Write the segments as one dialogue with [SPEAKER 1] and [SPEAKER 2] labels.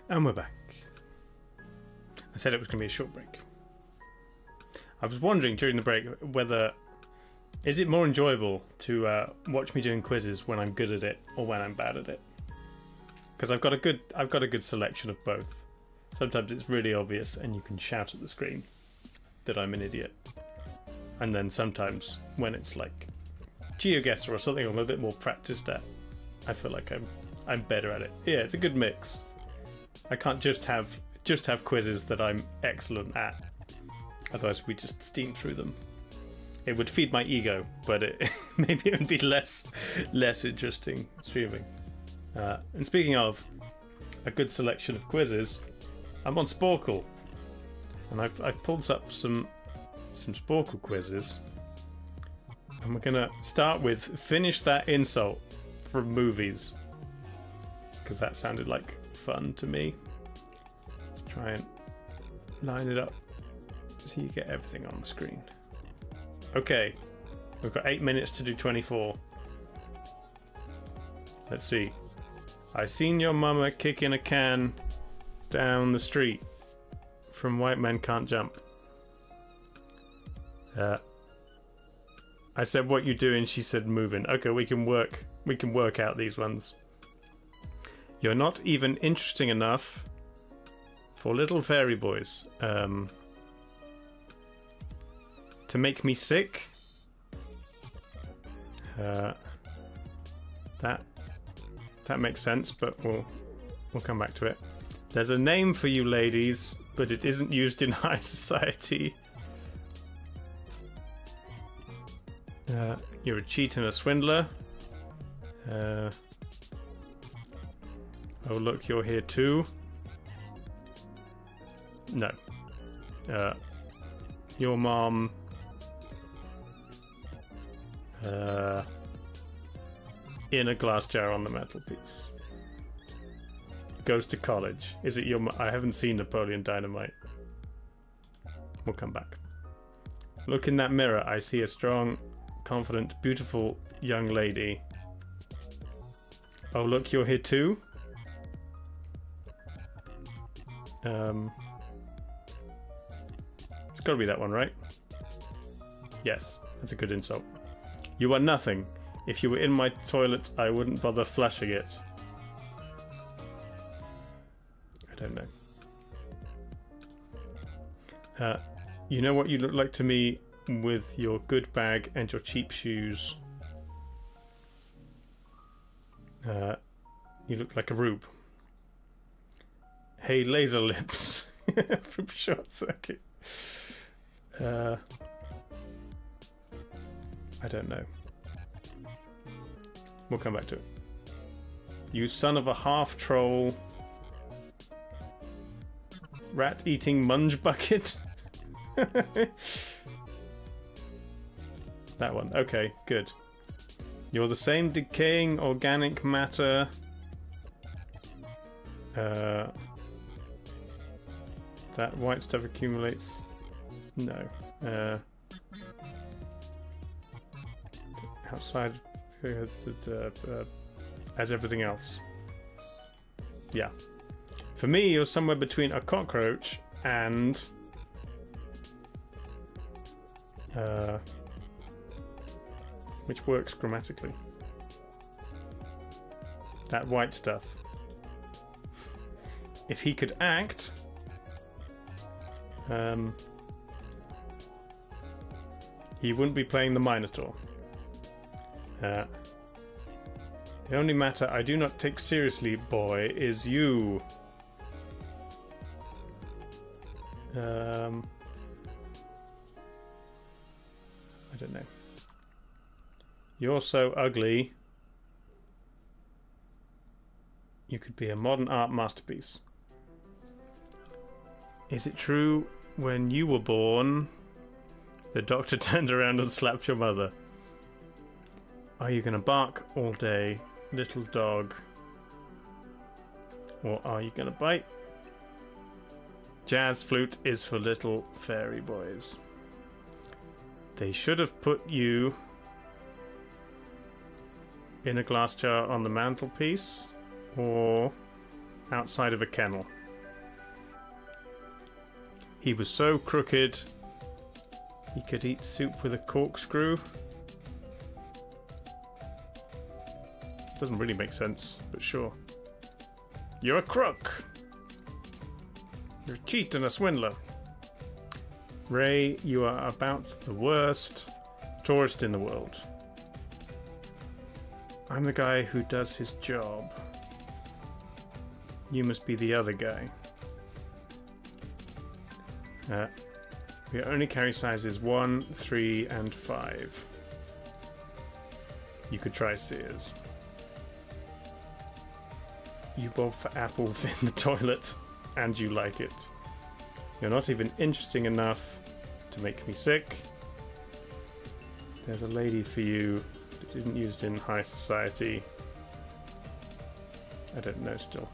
[SPEAKER 1] And we're back. I said it was going to be a short break. I was wondering during the break whether is it more enjoyable to watch me doing quizzes when I'm good at it or when I'm bad at it? Because I've got a good selection of both. Sometimes it's really obvious and you can shout at the screen that I'm an idiot. And then sometimes when it's like GeoGuessr or something I'm a bit more practiced at, I feel like I'm better at it. Yeah, it's a good mix. I can't just have quizzes that I'm excellent at. Otherwise we just steam through them. It would feed my ego, but maybe it would be less interesting streaming. And speaking of a good selection of quizzes, I'm on Sporcle, and I've pulled up some Sporcle quizzes, and we're gonna start with finish that insult from movies, because that sounded like fun to me. Let's try and line it up so you get everything on the screen. Okay, we've got 8 minutes to do 24. Let's see. I seen your mama kicking a can down the street from White Men Can't Jump. I said, what you doing? She said, moving. Okay, we can work out these ones. You're not even interesting enough for little fairy boys. To make me sick. That makes sense, but we'll come back to it. There's a name for you ladies, but it isn't used in high society. You're a cheat and a swindler. Oh look, you're here too. No. Your mom in a glass jar on the mantelpiece. Goes to college. Is it your I haven't seen Napoleon Dynamite. We'll come back. Look in that mirror. I see a strong, confident, beautiful young lady. Oh look, you're here too? It's gotta be that one, right? Yes, that's a good insult. You are nothing. If you were in my toilet, I wouldn't bother flushing it. I don't know. You know what you look like to me with your good bag and your cheap shoes? You look like a rube. Hey, laser lips. From Short Circuit. I don't know. We'll come back to it. You son of a half-troll. Rat-eating munge bucket. That one. Okay, good. You're the same decaying organic matter. That white stuff accumulates. No. Outside as everything else. Yeah. For me, you're somewhere between a cockroach and which works grammatically. That white stuff. If he could act, he wouldn't be playing the Minotaur. The only matter I do not take seriously, boy, is you. I don't know. You're so ugly. You could be a modern art masterpiece. Is it true when you were born, the doctor turned around and slapped your mother? Are you gonna bark all day, little dog? Or are you gonna bite? Jazz flute is for little fairy boys. They should have put you in a glass jar on the mantelpiece or outside of a kennel. He was so crooked, he could eat soup with a corkscrew. Doesn't really make sense, but sure. You're a crook! You're a cheat and a swindler. Ray, you are about the worst tourist in the world. I'm the guy who does his job. You must be the other guy. We only carry sizes 1, 3, and 5. You could try Sears. You bob for apples in the toilet, and you like it. You're not even interesting enough to make me sick. There's a lady for you that isn't used in high society. I don't know still.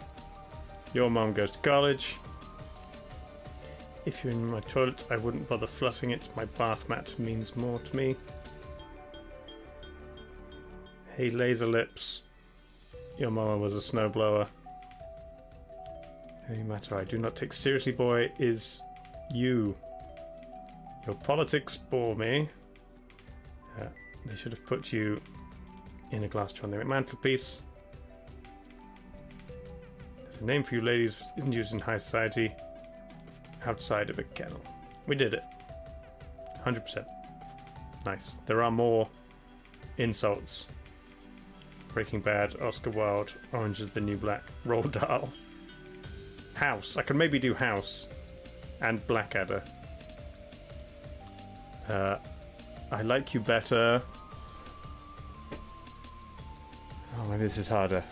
[SPEAKER 1] Your mom goes to college. If you're in my toilet, I wouldn't bother fluffing it. My bath mat means more to me. Hey, laser lips. Your mama was a snowblower. The only matter I do not take seriously, boy, is you. Your politics bore me. They should have put you in a glass jar on the mantelpiece. There's a name for you ladies, isn't used in high society. Outside of a kennel. We did it. 100%. Nice. There are more insults. Breaking Bad, Oscar Wilde, Orange is the New Black, Roald Dahl. House. I can maybe do House. And Blackadder. I like you better. Oh man, this is harder.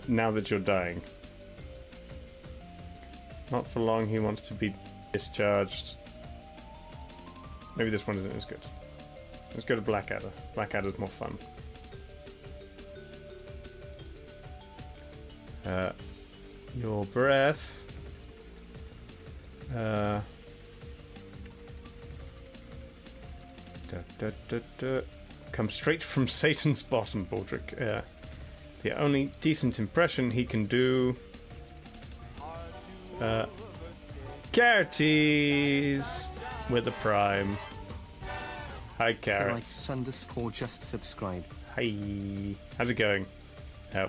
[SPEAKER 1] Now that you're dying. Not for long, he wants to be discharged. Maybe this one isn't as good. Let's go to Blackadder. Blackadder's more fun. Your breath. Come straight from Satan's bottom, Baldric. The only decent impression he can do. Carroties with a prime. Hi, Carrots.
[SPEAKER 2] _, just subscribe.
[SPEAKER 1] Hi. How's it going?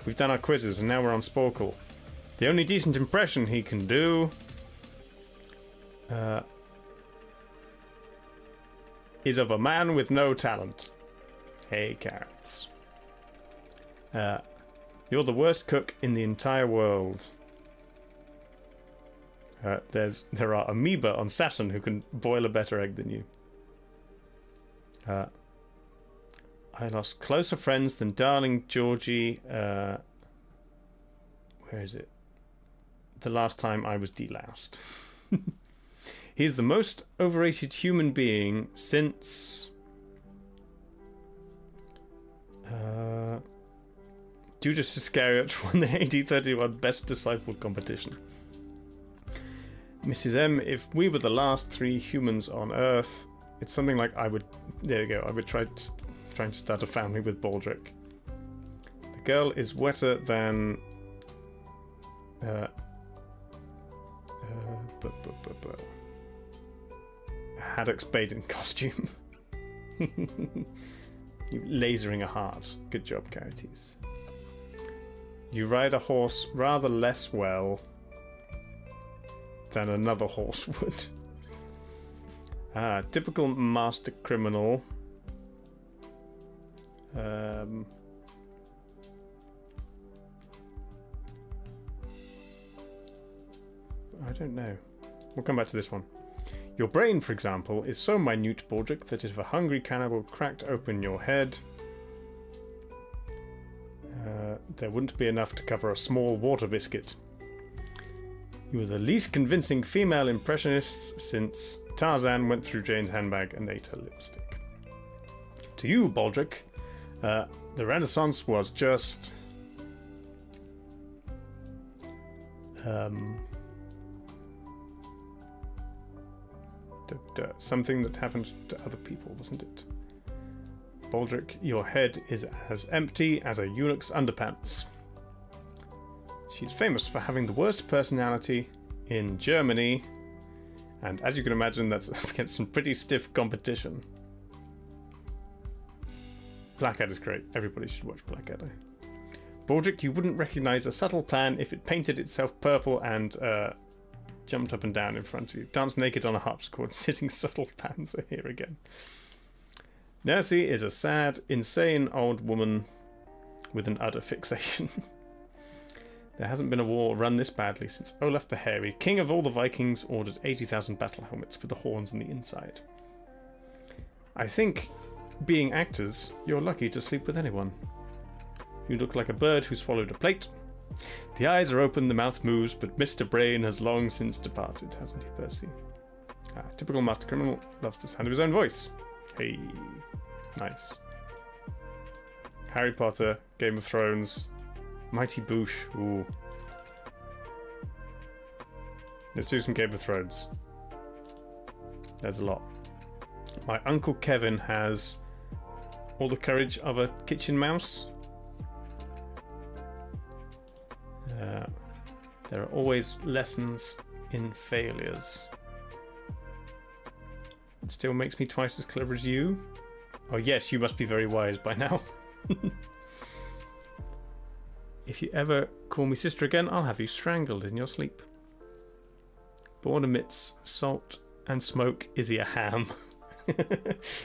[SPEAKER 1] We've done our quizzes and now we're on Sporcle. The only decent impression he can do is of a man with no talent. Hey, Carrots. You're the worst cook in the entire world. There are amoeba on Saturn who can boil a better egg than you. I lost closer friends than darling Georgie. Where is it? The last time I was deloused. He's the most overrated human being since... Judas Iscariot won the AD 31 Best Disciple competition. Mrs. M, if we were the last 3 humans on Earth, it's something like I would... There you go. I would trying to start a family with Baldric. The girl is wetter than... Haddock's bait in costume. You lasering a heart. Good job, Carroties. You ride a horse rather less well than another horse would. Typical master criminal. I don't know. We'll come back to this one. Your brain, for example, is so minute, Baldric, that if a hungry cannibal cracked open your head, there wouldn't be enough to cover a small water biscuit. You were the least convincing female impressionists since Tarzan went through Jane's handbag and ate her lipstick. To you, Baldric, the Renaissance was just... something that happened to other people, wasn't it? Baldric, your head is as empty as a eunuch's underpants. She's famous for having the worst personality in Germany, and as you can imagine, that's up against some pretty stiff competition. Blackadder's great. Everybody should watch Blackadder. Baldric, you wouldn't recognise a subtle plan if it painted itself purple and jumped up and down in front of you. Dance naked on a harpsichord, sitting subtle plans are here again. Nercy is a sad, insane old woman with an udder fixation. There hasn't been a war run this badly since Olaf the Hairy, king of all the Vikings, ordered 80,000 battle helmets with the horns on the inside. I think, being actors, you're lucky to sleep with anyone. You look like a bird who swallowed a plate. The eyes are open, the mouth moves, but Mr. Brain has long since departed, hasn't he, Percy? Typical master criminal, loves the sound of his own voice. Hey, nice. Harry Potter, Game of Thrones, Mighty Boosh, ooh. Let's do some Game of Thrones. There's a lot. My Uncle Kevin has all the courage of a kitchen mouse. There are always lessons in failures. It still makes me twice as clever as you. Oh yes, you must be very wise by now. If you ever call me sister again, I'll have you strangled in your sleep. Born amidst salt and smoke, is he a ham?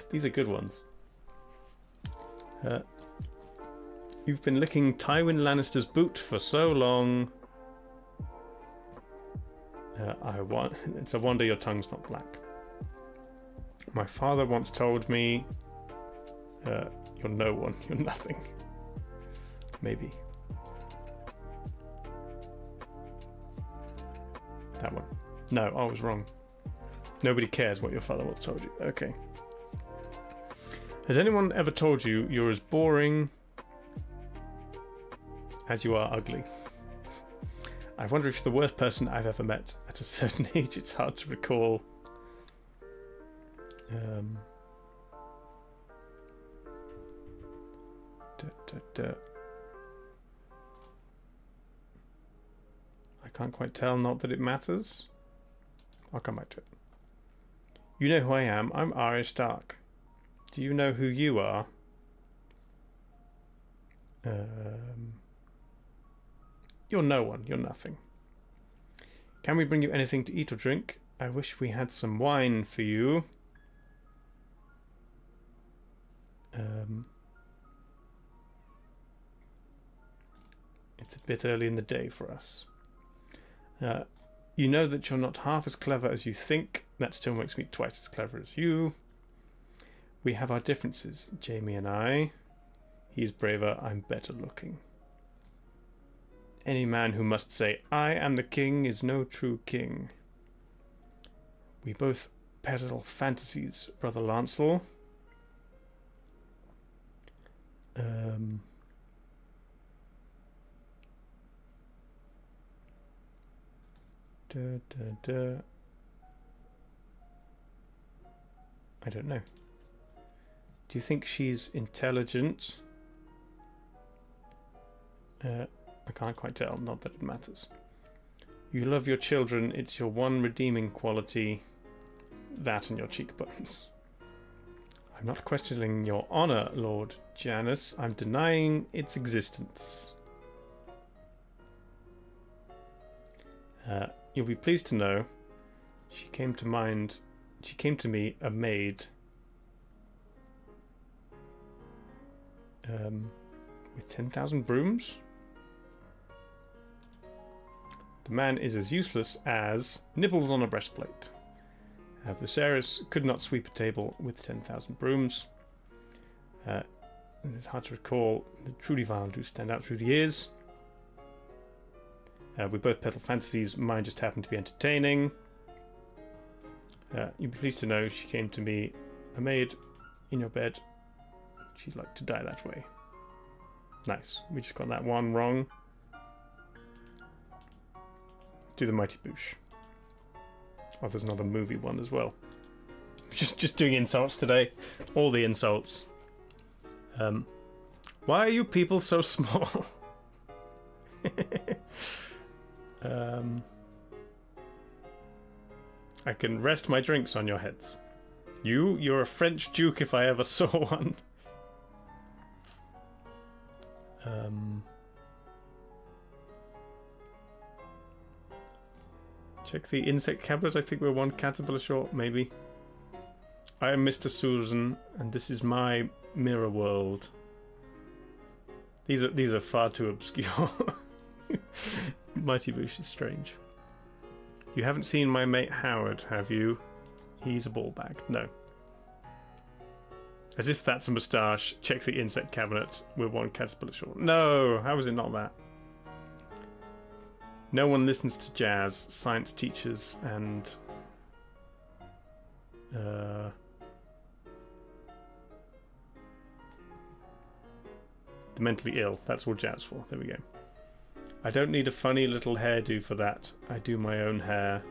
[SPEAKER 1] These are good ones. You've been licking Tywin Lannister's boot for so long. It's a wonder your tongue's not black. My father once told me, you're no one, you're nothing. Maybe. That one. No, I was wrong. Nobody cares what your father once told you. Okay. Has anyone ever told you you're as boring as you are ugly? I wonder if you're the worst person I've ever met. At a certain age, it's hard to recall. I can't quite tell, not that it matters. I'll come back to it. You know who I am. I'm Arya Stark. Do you know who you are? You're no one. You're nothing. Can we bring you anything to eat or drink? I wish we had some wine for you. It's a bit early in the day for us. You know that you're not half as clever as you think. That still makes me twice as clever as you. We have our differences, Jamie and I. He's braver, I'm better looking. Any man who must say, I am the king, is no true king. We both peddle fantasies, Brother Lancel. I don't know. Do you think she's intelligent? I can't quite tell, not that it matters. You love your children, it's your one redeeming quality. That and your cheekbones. I'm not questioning your honor, Lord Janus. I'm denying its existence. You'll be pleased to know she came to me a maid with 10,000 brooms. The man is as useless as nibbles on a breastplate. Viserys could not sweep a table with 10,000 brooms. It's hard to recall the Trudyval do stand out through the years. We both peddle fantasies. Mine just happened to be entertaining. You'd be pleased to know she came to me a maid in your bed. She'd like to die that way. Nice. We just got that one wrong. Do the Mighty Boosh. Oh, there's another movie one as well. Just doing insults today. All the insults. Why are you people so small? I can rest my drinks on your heads. You're a French duke if I ever saw one. Check the insect cabinet. I think we're one caterpillar short, maybe. I am Mr. Susan, and this is my mirror world. These are far too obscure. Mighty Boosh is strange. You haven't seen my mate Howard, have you? He's a ball bag. No. As if that's a moustache. Check the insect cabinet. We're one caterpillar short. No! How is it not that? No one listens to jazz, science teachers, and... the mentally ill. That's all jazz for. There we go. I don't need a funny little hairdo for that. I do my own hair.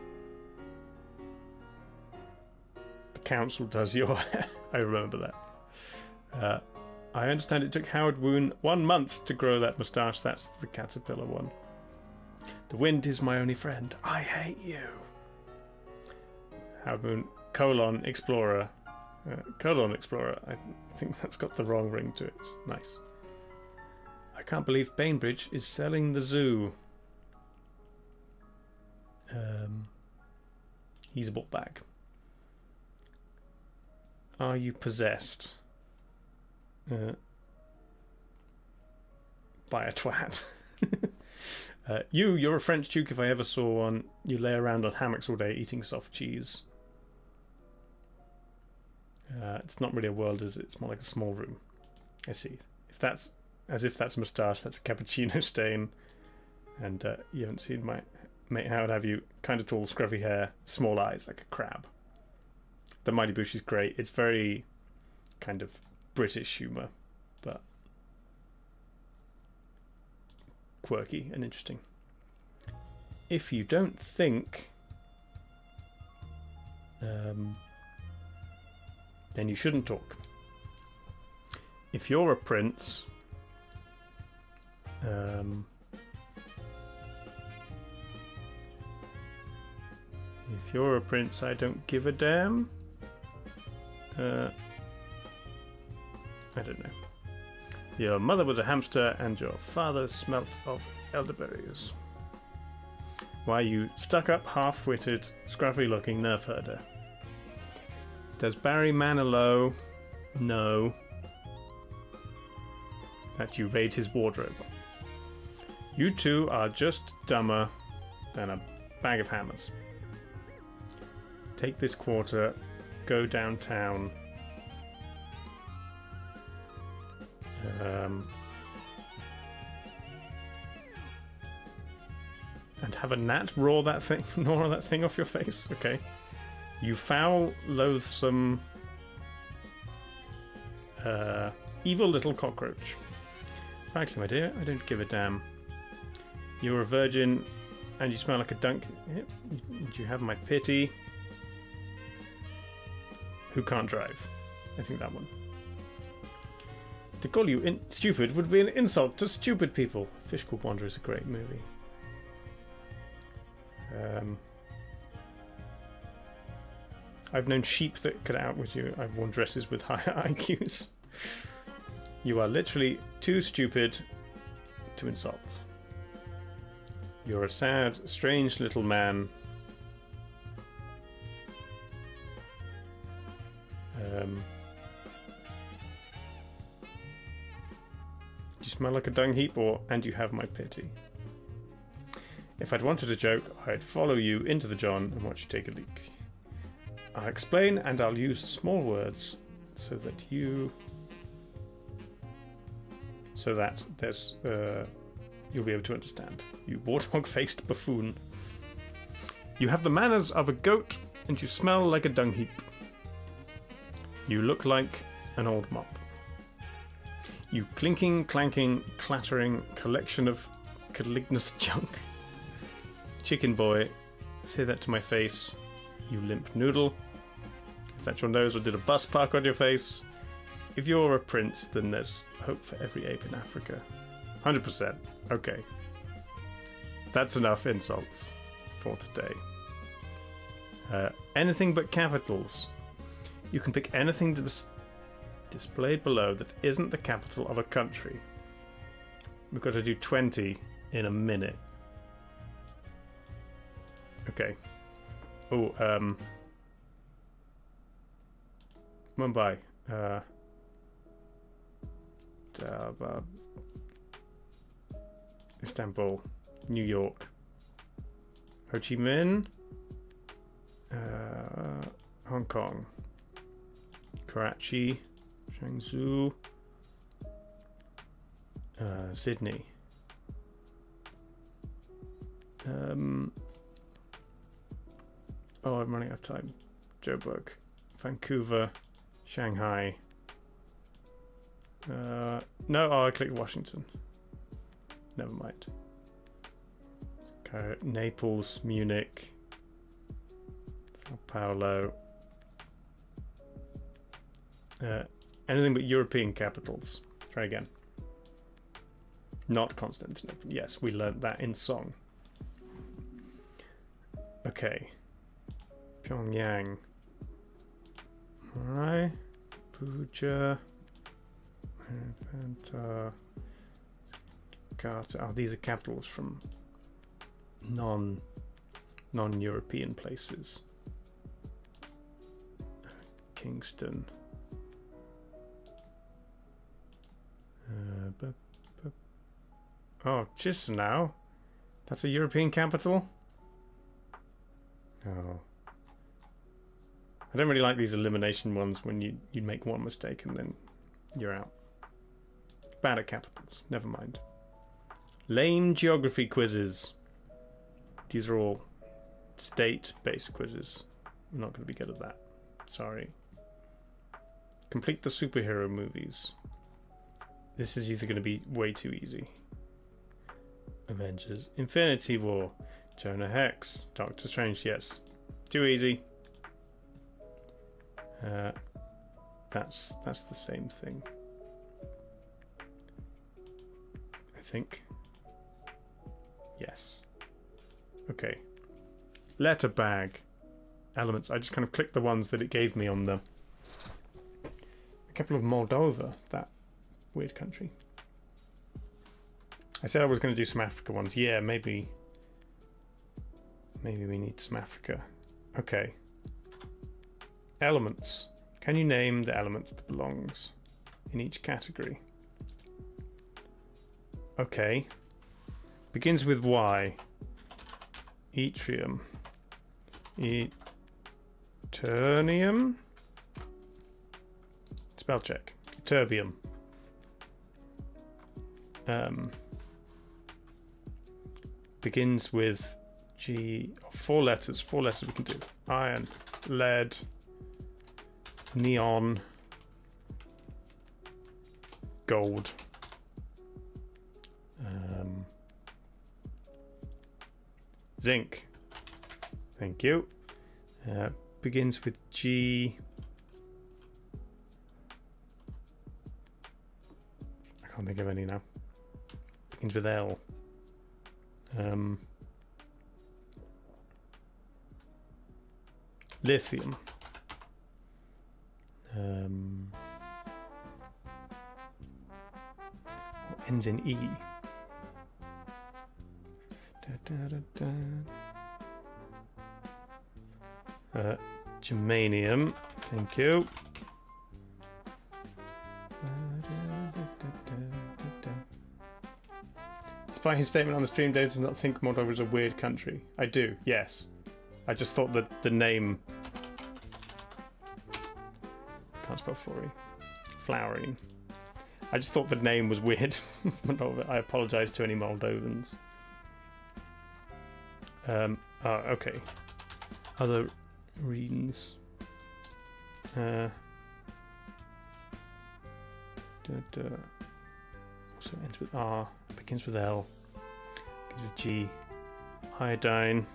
[SPEAKER 1] The council does your hair. I remember that. I understand it took Howard Woon 1 month to grow that moustache. That's the caterpillar one. The wind is my only friend. I hate you. Howard Woon, explorer. Explorer. I think that's got the wrong ring to it. Nice. I can't believe Bainbridge is selling the zoo. He's a ball bag. Are you possessed? By a twat. You're a French duke if I ever saw one. You lay around on hammocks all day eating soft cheese. It's not really a world, is it? It's more like a small room. I see. If that's as if that's a moustache, that's a cappuccino stain. And you haven't seen my mate Howard, have you? Kind of tall, scruffy hair, small eyes, like a crab. The Mighty Boosh is great. It's very kind of British humour, but quirky and interesting. If you don't think, then you shouldn't talk. If you're a prince, if you're a prince, I don't give a damn. I don't know. Your mother was a hamster and your father smelt of elderberries. Why, you stuck-up, half-witted, scruffy-looking nerf herder. Does Barry Manilow know that you raid his wardrobe? You two are just dumber than a bag of hammers. Take this quarter, go downtown. And have a gnat gnaw that thing off your face. Okay. You foul, loathsome, evil little cockroach. Frankly, my dear, I don't give a damn. You're a virgin, and you smell like a dunk. Do you have my pity? Who can't drive? I think that one. To call you stupid would be an insult to stupid people. Fish Called Wanda is a great movie. I've known sheep that could outwit you. I've worn dresses with higher IQs. You are literally too stupid to insult. You're a sad, strange little man. Do you smell like a dung heap, and you have my pity? If I'd wanted a joke, I'd follow you into the John and watch you take a leak. I'll explain, and I'll use small words so that there's you'll be able to understand. You warthog-faced buffoon. You have the manners of a goat, and you smell like a dung heap. You look like an old mop. You clinking, clanking, clattering collection of calignous junk. Chicken boy, say that to my face, you limp noodle. Is that your nose, or did a bus park on your face? If you're a prince, then there's hope for every ape in Africa. 100%. Okay. That's enough insults for today. Anything but capitals. You can pick anything displayed below that isn't the capital of a country. We've got to do 20 in a minute. Okay. Oh, Mumbai. Istanbul. New York. Ho Chi Minh. Hong Kong. Karachi. Chengdu. Sydney. Oh, I'm running out of time. Joburg. Vancouver. Shanghai. No, oh, I clicked Washington. Never mind. Okay, Naples, Munich, Sao Paulo. Anything but European capitals. Try again. Not Constantinople. Yes, we learnt that in song. Okay. Pyongyang. Alright. Puja. Jakarta. Oh, these are capitals from non-European places. Kingston. Oh, Chisinau. That's a European capital? Oh. I don't really like these elimination ones when you make one mistake and then you're out. Bad at capitals. Never mind. Lame geography quizzes. These are all state-based quizzes. I'm not going to be good at that. Sorry. Complete the superhero movies. This is either going to be way too easy. Avengers. Infinity War. Jonah Hex. Doctor Strange. Yes. Too easy. That's the same thing. I think. Yes. Okay. Letter bag. Elements. I just kind of clicked the ones that it gave me on the capital of Moldova, that weird country. I said I was going to do some Africa ones. Yeah, maybe we need some Africa. Okay. Elements. Can you name the element that belongs in each category? Okay. Begins with Y. Yttrium. Eternium. Spell check. Ytterbium. Begins with G. Oh, 4 letters. 4 letters we can do. Iron. Lead. Neon. Gold. Zinc. Thank you. Begins with G. I can't think of any now. Begins with L. Lithium. Ends in E. Germanium. Thank you. Despite his statement on the stream, Dave does not think Moldova is a weird country. I do, yes. I just thought that the name... Can't spell florine. Flowering. I just thought the name was weird. Moldova. I apologise to any Moldovans. Okay. Other readings. Also ends with R. Begins with L. Begins with G. Iodine.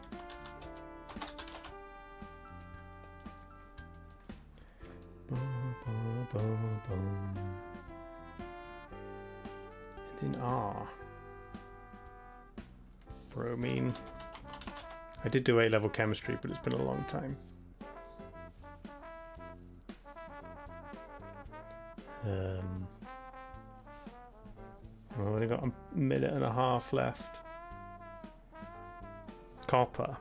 [SPEAKER 1] Ends in R. Bromine. I did do A-level chemistry, but it's been a long time. I've only got a minute and a half left. Copper.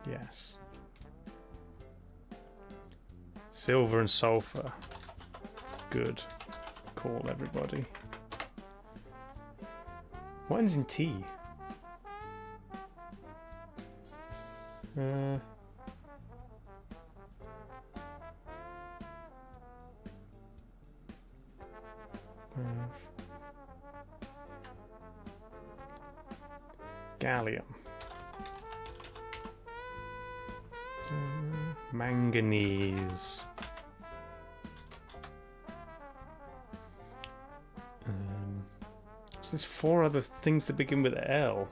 [SPEAKER 1] Yes. Silver and sulfur. Good. Call, everybody. What ends in T? Gallium. Manganese. So there's 4 other things that begin with L.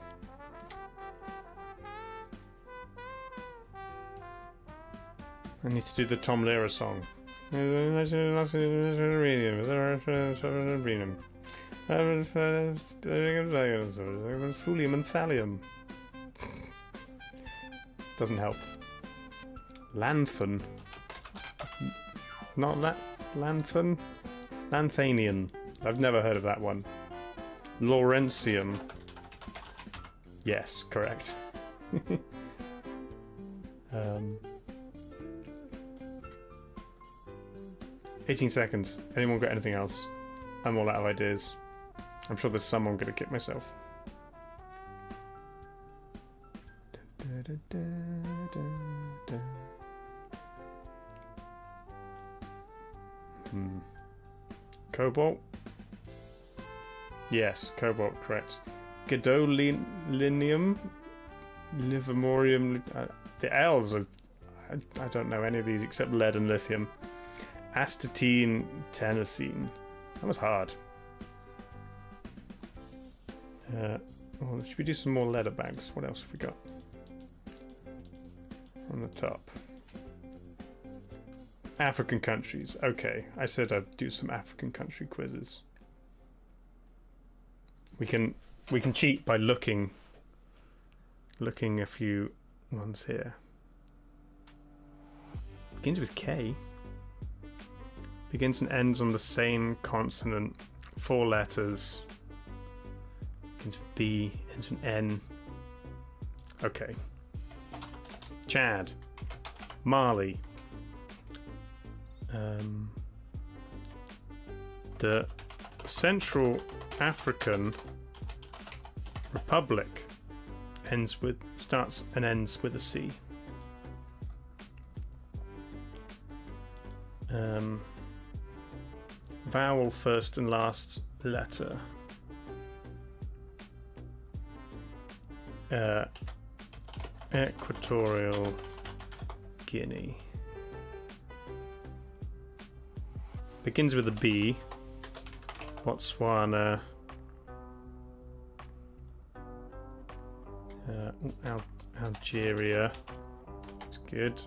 [SPEAKER 1] I need to do the Tom Lehrer song. Thulium and thallium. Doesn't help. Lanthan. Not Lanthan? Lanthanian. I've never heard of that one. Laurentium. Yes, correct. 18 seconds. Anyone got anything else? I'm all out of ideas. I'm sure there's some I'm going to kick myself. Cobalt? Yes, cobalt, correct. Gadolinium? Livermorium? The L's are... I don't know any of these except lead and lithium. Astatine, tennessine. That was hard. Well, should we do some more leather bags? What else have we got? On the top. African countries. Okay, I said I'd do some African country quizzes. We can cheat by looking a few ones here. Begins with K. Begins and ends on the same consonant. 4 letters. Begins with B, ends with N. Okay. Chad. Mali. The Central African Republic starts and ends with a C. Vowel first and last letter. Equatorial Guinea. Begins with a B. Botswana. Algeria. It's good.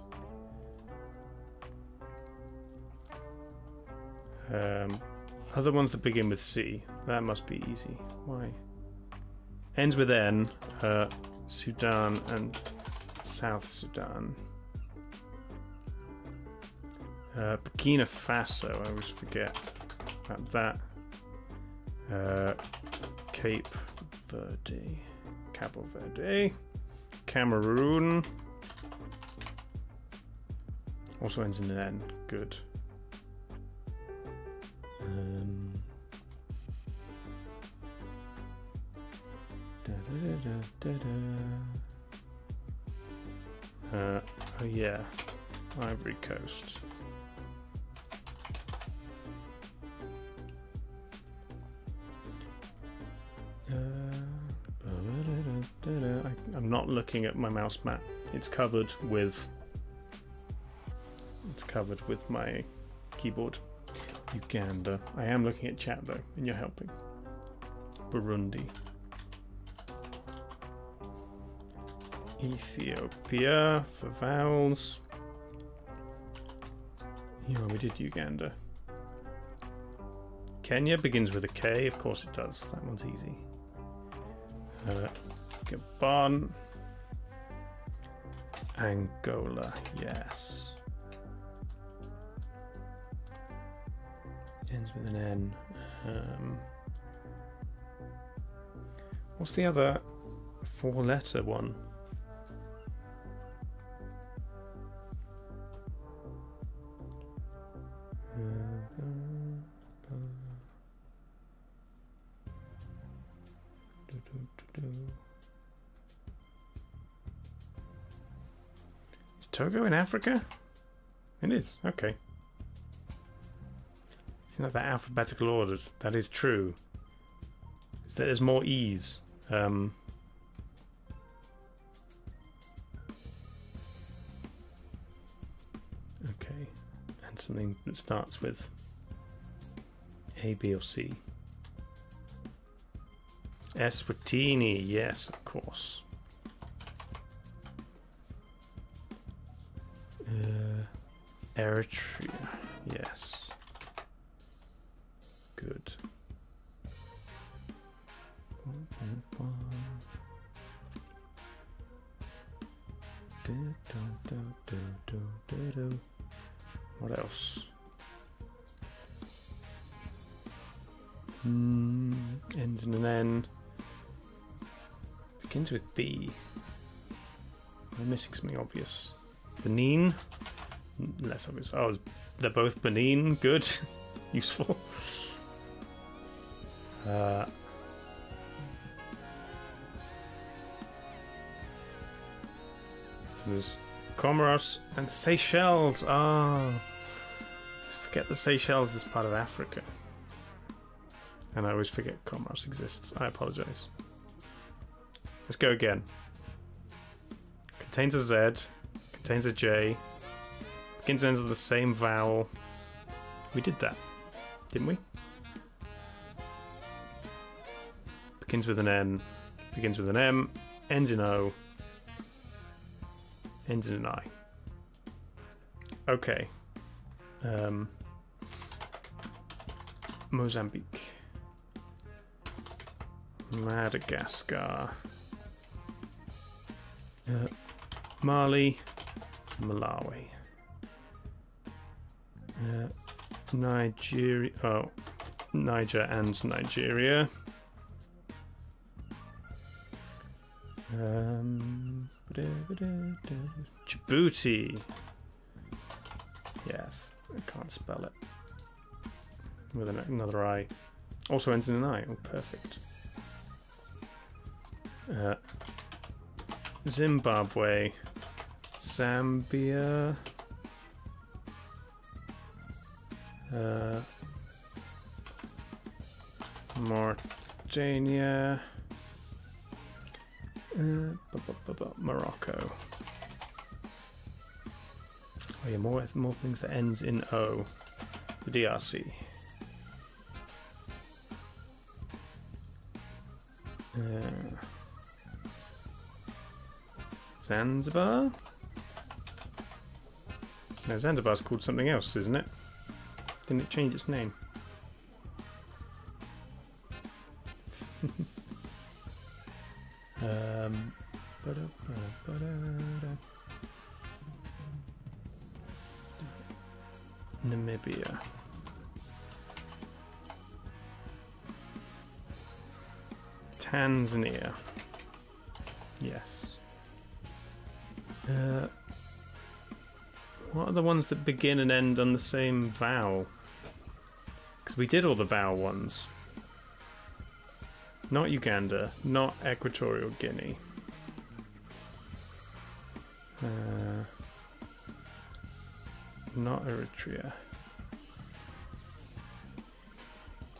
[SPEAKER 1] Other ones that begin with C. That must be easy. Why? Ends with N. Sudan and South Sudan. Burkina Faso. I always forget about that. Cape Verde. Cabo Verde. Cameroon. Also ends in an N. Good. Oh yeah, Ivory Coast. I'm not looking at my mouse mat. It's covered with my keyboard. Uganda. I am looking at chat though, and you're helping. Burundi. Ethiopia for vowels. Yeah, we did Uganda. Kenya begins with a K, of course it does. That one's easy. Gabon. Angola, yes. Ends with an N. What's the other 4-letter one? Is Togo in Africa? It is, okay. It's not that alphabetical ordered. That is true. Is that there's more E's. Okay, and something that starts with A, B, or C. Eswatini, yes, of course. Eritrea, yes. Good. What else? Ends in an N. Begins with B. I'm missing something obvious. Benin? Less obvious. Oh, they're both Benin. Good. Useful. There's Comoros and Seychelles. Oh, just forget the Seychelles is part of Africa. And I always forget Comoros exists. I apologize. Let's go again. Contains a Z. Contains a J. Begins and ends with the same vowel. We did that, didn't we? Begins with an N. Begins with an M. Ends in O. Ends in an I. Okay. Mozambique. Madagascar. Mali. Malawi. Nigeria. Oh, Niger and Nigeria. Djibouti. Yes, I can't spell it. With another I. Also ends in an I. Oh, perfect. Zimbabwe. Zambia. Mauritania. Morocco. Oh yeah, more things that ends in O. The DRC. Zanzibar? No, Zanzibar's called something else, isn't it? Didn't it change its name? Namibia. Tanzania. Yes. What are the ones that begin and end on the same vowel? Because we did all the vowel ones. Not Uganda, not Equatorial Guinea. Not Eritrea.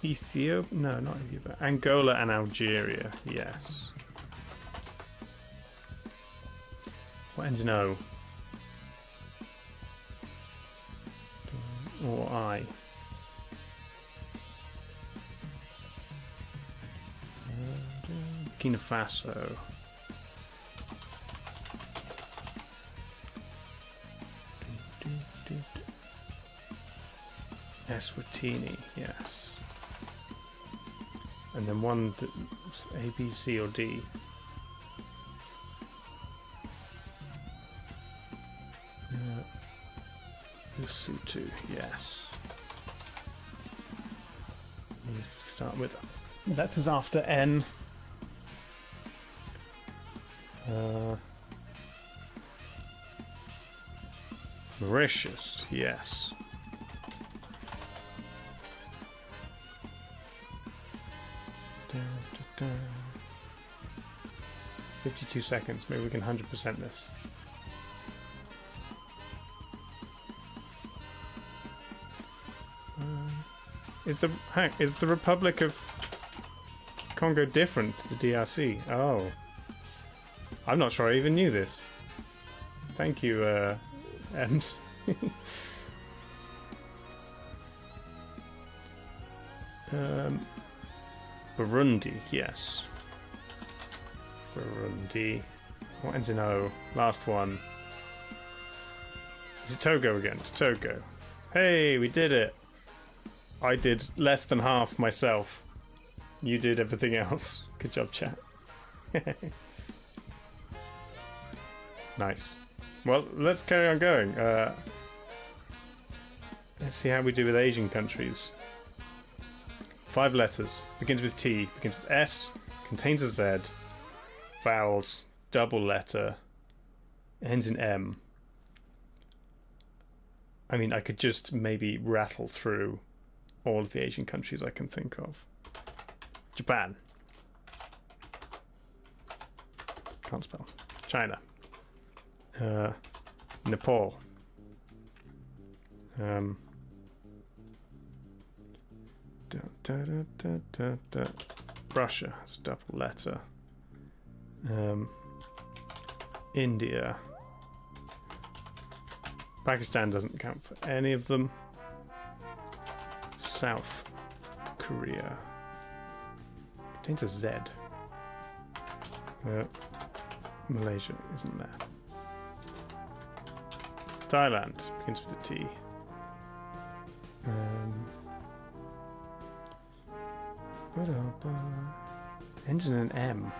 [SPEAKER 1] Ethiopia? No, not Ethiopia. Angola and Algeria, yes. What ends in O? Or I? Burkina Faso. Eswatini, yes. and then one that's A, B, C, or D. Lesotho, yes. These start with letters after N. Mauritius, yes. Da, da, da. 52 seconds. Maybe we can 100% this. Is the Republic of Congo different to the DRC? Oh. I'm not sure I even knew this. Thank you, and Burundi, yes. Burundi. What ends in O? Last one. Is it Togo again? It's Togo. Hey, we did it! I did less than half myself. You did everything else. Good job, chat. Nice. Well, let's carry on going. Let's see how we do with Asian countries. 5 letters. Begins with T. Begins with S. Contains a Z. Vowels. Double letter. Ends in M. I mean, I could just maybe rattle through all of the Asian countries I can think of. Japan. Can't spell. China. Nepal. Russia has a double letter. India. Pakistan doesn't count for any of them. South Korea. Contains a Z. Malaysia isn't there. Thailand begins with a T. Ends in an M.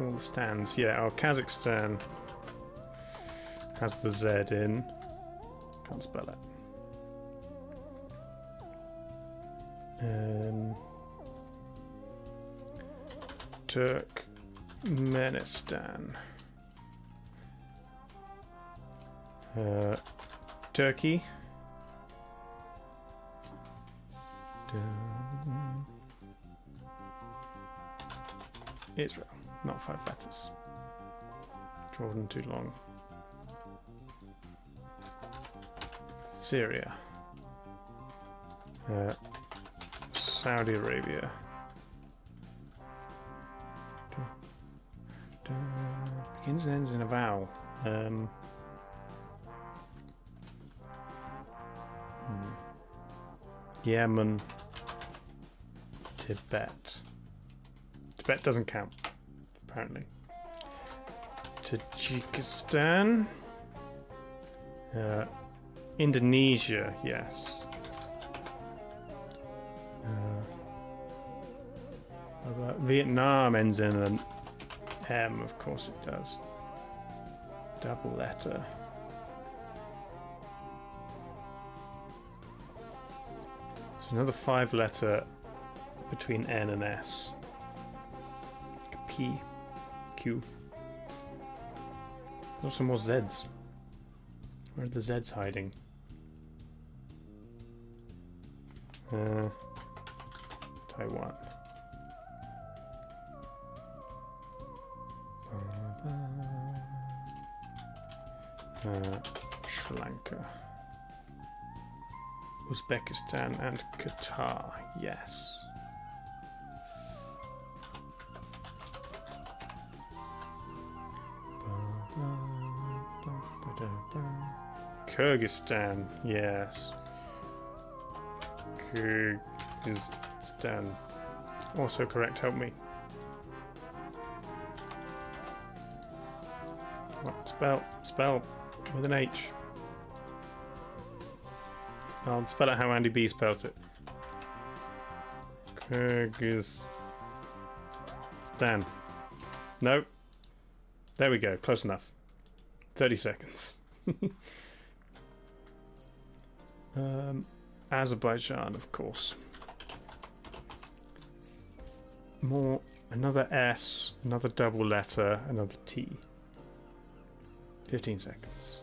[SPEAKER 1] All the stands. Yeah, oh, Kazakhstan has the Z in. Can't spell it. Turkmenistan. Turkey. Israel. Not 5 letters. Jordan too long. Syria. Saudi Arabia. Begins and ends in a vowel. Yemen. Tibet. Tibet doesn't count, apparently. Tajikistan. Indonesia, yes. Vietnam ends in an M, of course it does. Double letter. So another 5 letter between N and S. P, Q. There's some more Zs. Where are the Zs hiding? Taiwan. Sri Lanka. Uzbekistan and Qatar, yes. Kyrgyzstan, yes. Kyrgyzstan. Also correct, help me. What? Spell with an H. I'll spell it how Andy B spelt it. Kyrgyzstan. Nope. There we go. Close enough. 30 seconds. Azerbaijan, of course. More. Another S. Another double letter. Another T. 15 seconds.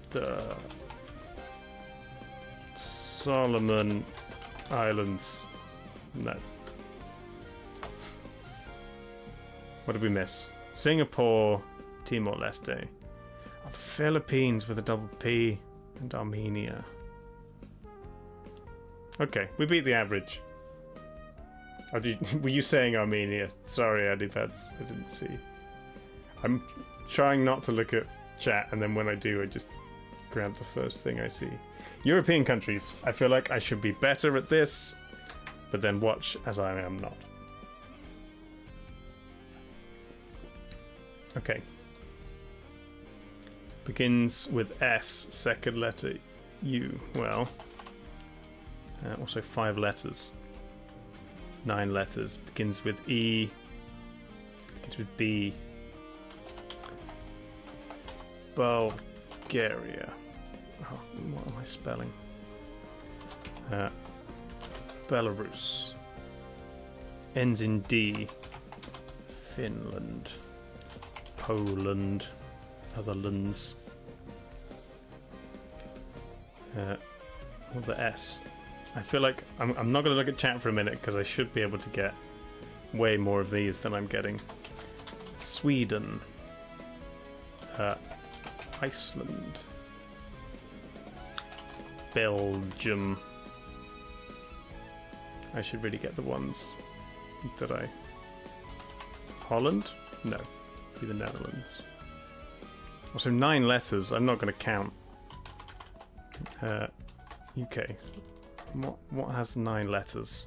[SPEAKER 1] The Solomon Islands. No. What did we miss? Singapore, Timor-Leste. Oh, the Philippines with a double P, and Armenia. Okay, we beat the average. Oh, were you saying Armenia? Sorry, Andy Pads, I didn't see. I'm trying not to look at chat, and then when I do, I just grab the first thing I see. European countries. I feel like I should be better at this, but then watch as I am not. Okay. Begins with S, second letter U. Well, also 5 letters. 9 letters. Begins with E. Begins with B. Bulgaria. Oh, what am I spelling? Belarus. Ends in D. Finland. Poland. Other lands. What the S? I feel like I'm not going to look at chat for a minute because I should be able to get way more of these than I'm getting. Sweden. Iceland. Belgium. I should really get the ones that I... Holland? No. Be the Netherlands. Also 9 letters. I'm not going to count. UK. What has 9 letters?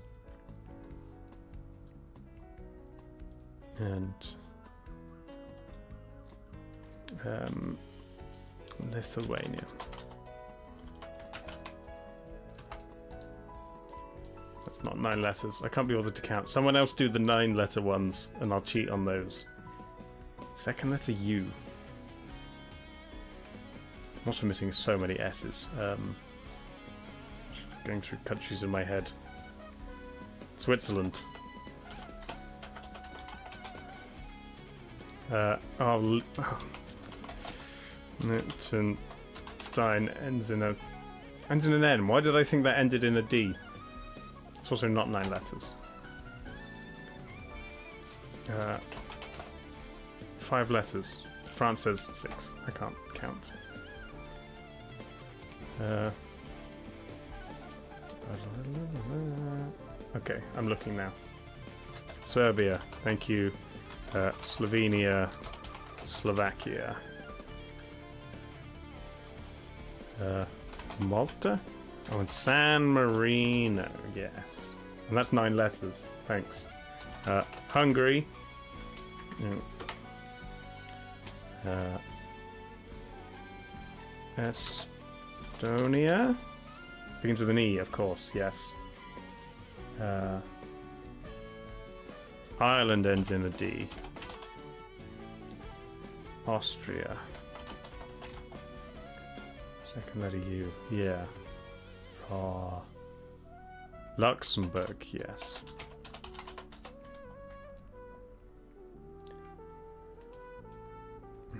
[SPEAKER 1] And Lithuania. That's not 9 letters. I can't be bothered to count. Someone else do the 9-letter ones, and I'll cheat on those. Second letter U. I'm also missing so many S's. Going through countries in my head. Switzerland. Liechtenstein ends in an N. Why did I think that ended in a D? It's also not 9 letters. 5 letters. France says 6. I can't count. Okay, I'm looking now. Serbia, thank you. Slovenia, Slovakia. Malta? Oh, and San Marino, yes. And that's 9 letters, thanks. Hungary. Estonia? Begins with an E, of course, yes. Ireland ends in a D. Austria. Second letter U, yeah. Luxembourg, yes.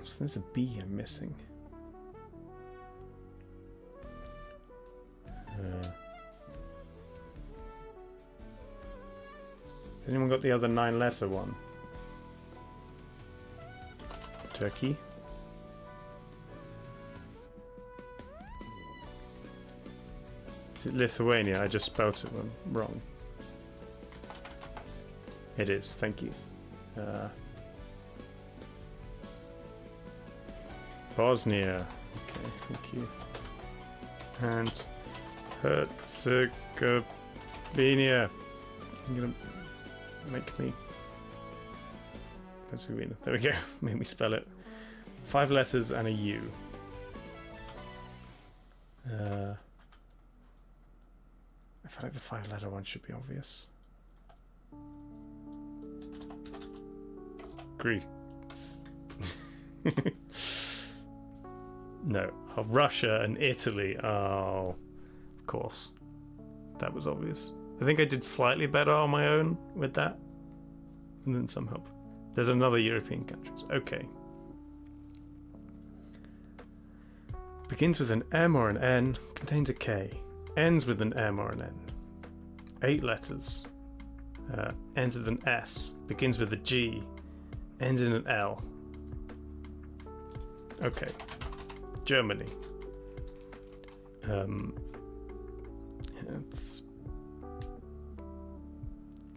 [SPEAKER 1] So there's a B I'm missing. Has anyone got the other 9-letter one? Turkey. Is it Lithuania? I just spelt it wrong. It is, thank you. Bosnia. Okay, thank you. And Herzegovina. I'm gonna make me... Herzegovina. There we go. Made me spell it 5 letters and a U. I feel like the 5-letter one should be obvious. Greeks. No. Oh, Russia and Italy. Oh, of course. That was obvious. I think I did slightly better on my own with that. And then some help. There's another European countries. Okay. Begins with an M or an N, contains a K. Ends with an M or an N. 8 letters. Ends with an S. Begins with a G. Ends in an L. Okay. Germany.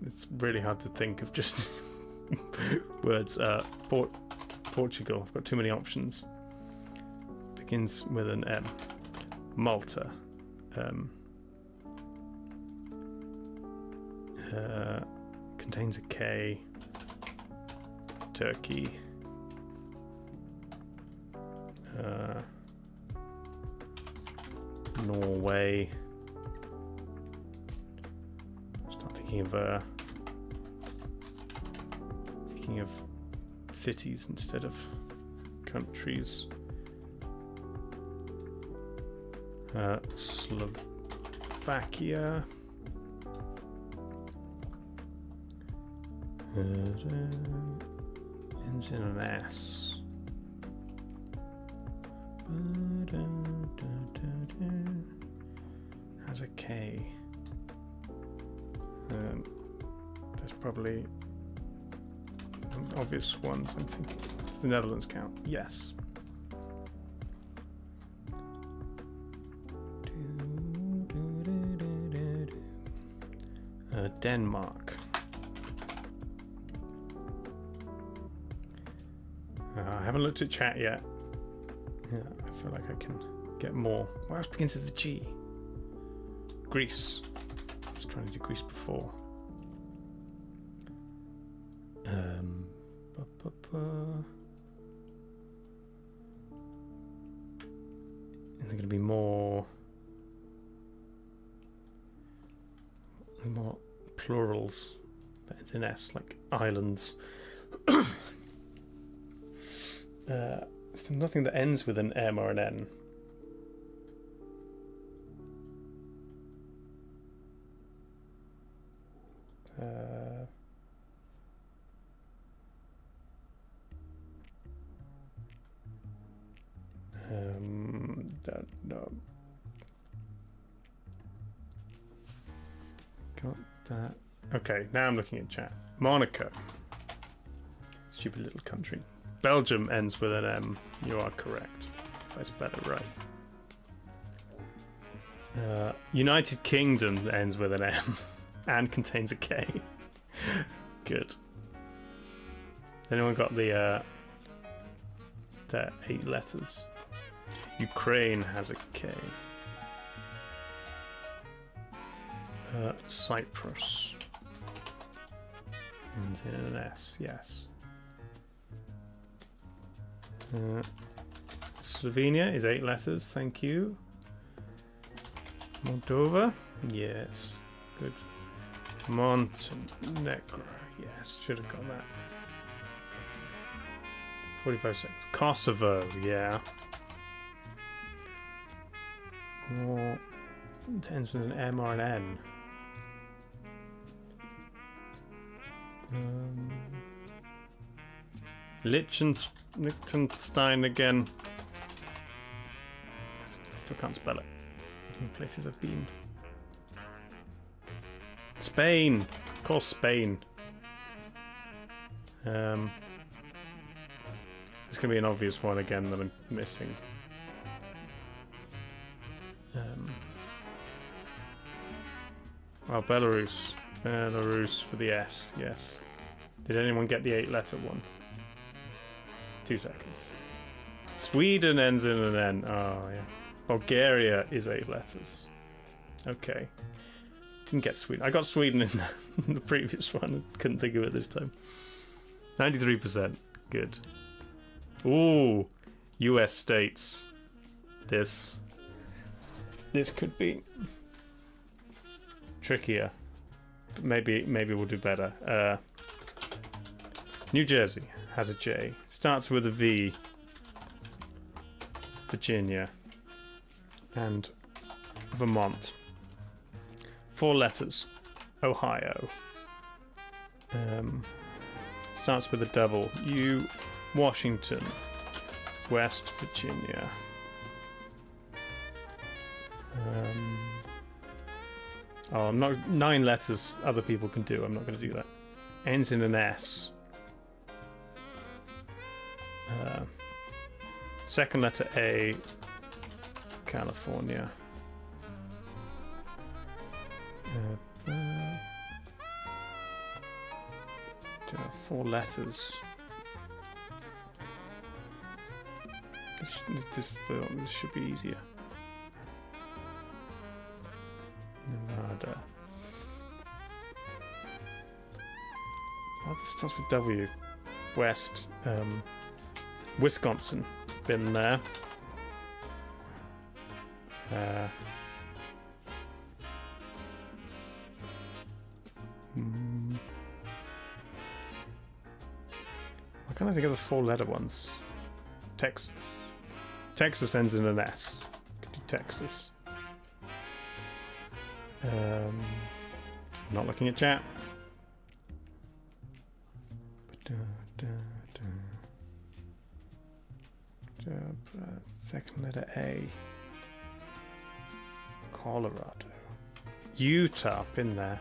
[SPEAKER 1] It's really hard to think of just words. Portugal. I've got too many options. Begins with an M. Malta. Contains a K. Turkey. Norway. Start thinking of cities instead of countries. Slovakia. Ends in an S. Has a K. There's probably obvious ones I'm thinking. Does the Netherlands count? Yes. Denmark. I haven't looked at chat yet. Yeah, I feel like I can get more. What else begins with the G? Greece. I was trying to do Greece before. Is there going to be more plurals? That's an S, like islands. There's nothing that ends with an M or an N. No. Got that. Okay, now I'm looking at chat. Monaco. Stupid little country. Belgium ends with an M. You are correct. If I spell it right. United Kingdom ends with an M and contains a K. Good. Anyone got the 8 letters? Ukraine has a K. Cyprus ends in an S. Yes. Slovenia is 8 letters, thank you. Moldova, yes, good. Montenegro, yes, should have got that. 45 seconds. Kosovo, yeah. More ends with an M or an N. Liechtenstein again. Still can't spell it. In places I've been. Spain! Of course, Spain. There's going to be an obvious one again that I'm missing. Oh, Belarus. Belarus for the S, yes. Did anyone get the 8-letter one? 2 seconds. Sweden ends in an N. Oh, yeah. Bulgaria is 8 letters. Okay. Didn't get Sweden. I got Sweden in the previous one. Couldn't think of it this time. 93%. Good. Ooh. US states. This could be trickier. But maybe we'll do better. New Jersey has a J. Starts with a V. Virginia. And Vermont. 4 letters. Ohio. Starts with a double. U. Washington. West Virginia. Oh, I'm not 9 letters. Other people can do. I'm not going to do that. Ends in an S. Second letter A. California. 4 letters. This should be easier. Nevada. Oh, this starts with W. West. Wisconsin. Been there. I can't think of the 4-letter ones. Texas. Texas ends in an S. Could do Texas. Not looking at chat. Second letter A. Colorado. Utah, been there.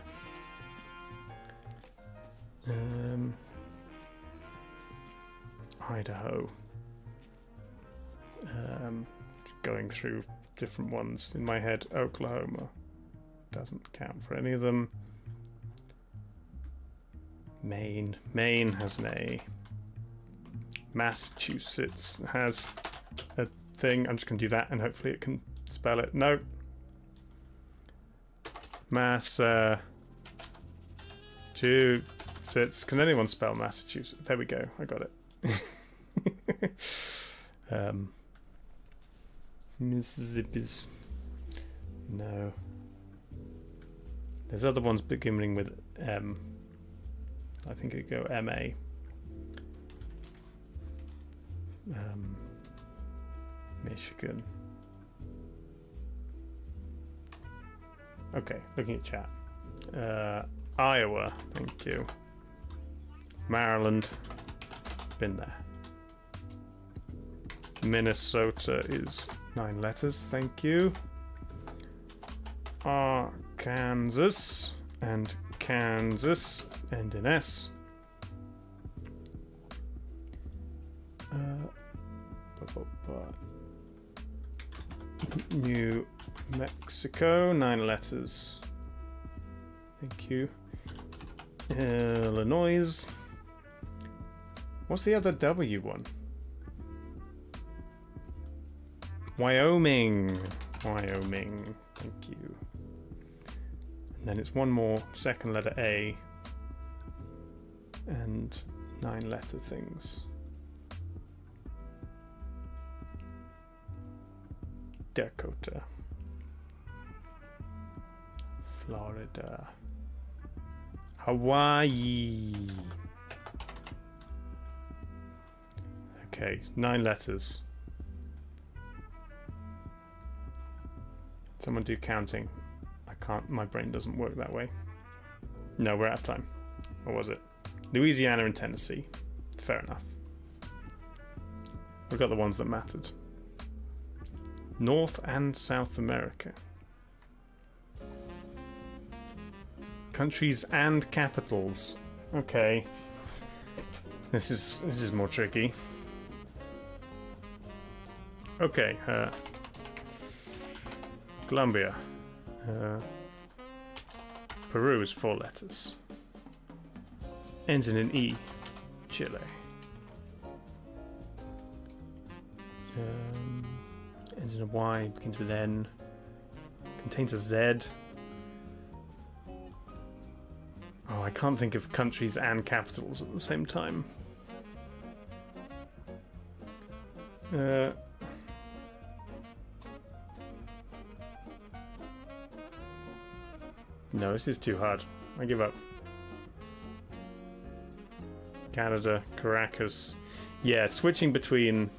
[SPEAKER 1] Idaho. Just going through different ones in my head. Oklahoma. Doesn't count for any of them. Maine. Maine has an A. Massachusetts has a thing. I'm just going to do that and hopefully it can spell it. No. Massachusetts. Can anyone spell Massachusetts? There we go. I got it. Mississippi's. No. There's other ones beginning with M. I think it'd go M-A. Michigan. Okay, looking at chat. Iowa, thank you. Maryland, been there. Minnesota is 9 letters, thank you. Arkansas and Kansas end in S. New Mexico, 9 letters. Thank you. Illinois. What's the other W one? Wyoming. Wyoming. Thank you. And then it's one more second letter A and 9 letter things. Dakota. Florida. Hawaii. Okay, 9 letters. Someone do counting. I can't, my brain doesn't work that way. No, we're out of time. Or was it? Louisiana and Tennessee. Fair enough. We've got the ones that mattered. North and South America. Countries and capitals. Okay. This is more tricky. Okay, Colombia. Peru is 4 letters. Ends in an E. Chile. Ends in a Y, begins with N. Contains a Z. Oh, I can't think of countries and capitals at the same time. No, this is too hard. I give up. Canada, Caracas. Yeah, switching between...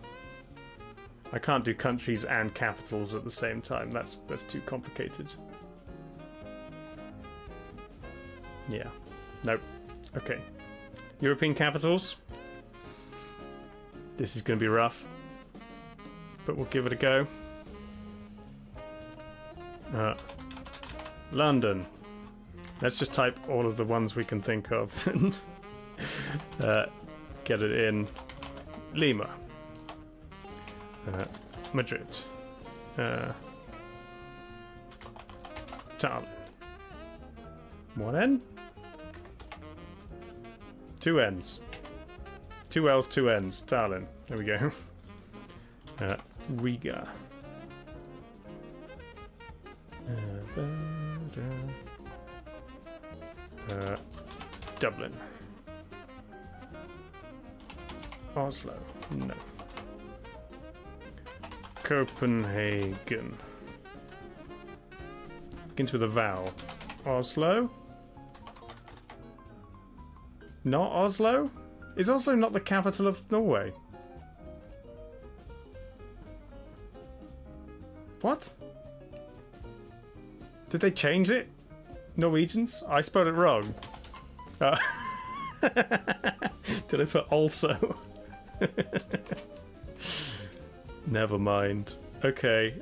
[SPEAKER 1] I can't do countries and capitals at the same time. That's too complicated. Yeah. Nope. Okay. European capitals. This is going to be rough. But we'll give it a go. London. Let's just type all of the ones we can think of and get it in. Lima. Madrid. Tallinn. One N? Two N's. Two L's, two N's. Tallinn. There we go. Riga. Dublin. Oslo. No. Copenhagen. Begins with a vowel. Oslo? Not Oslo? Is Oslo not the capital of Norway? What? Did they change it? Norwegians? I spelled it wrong. Did I put also? Never mind. Okay.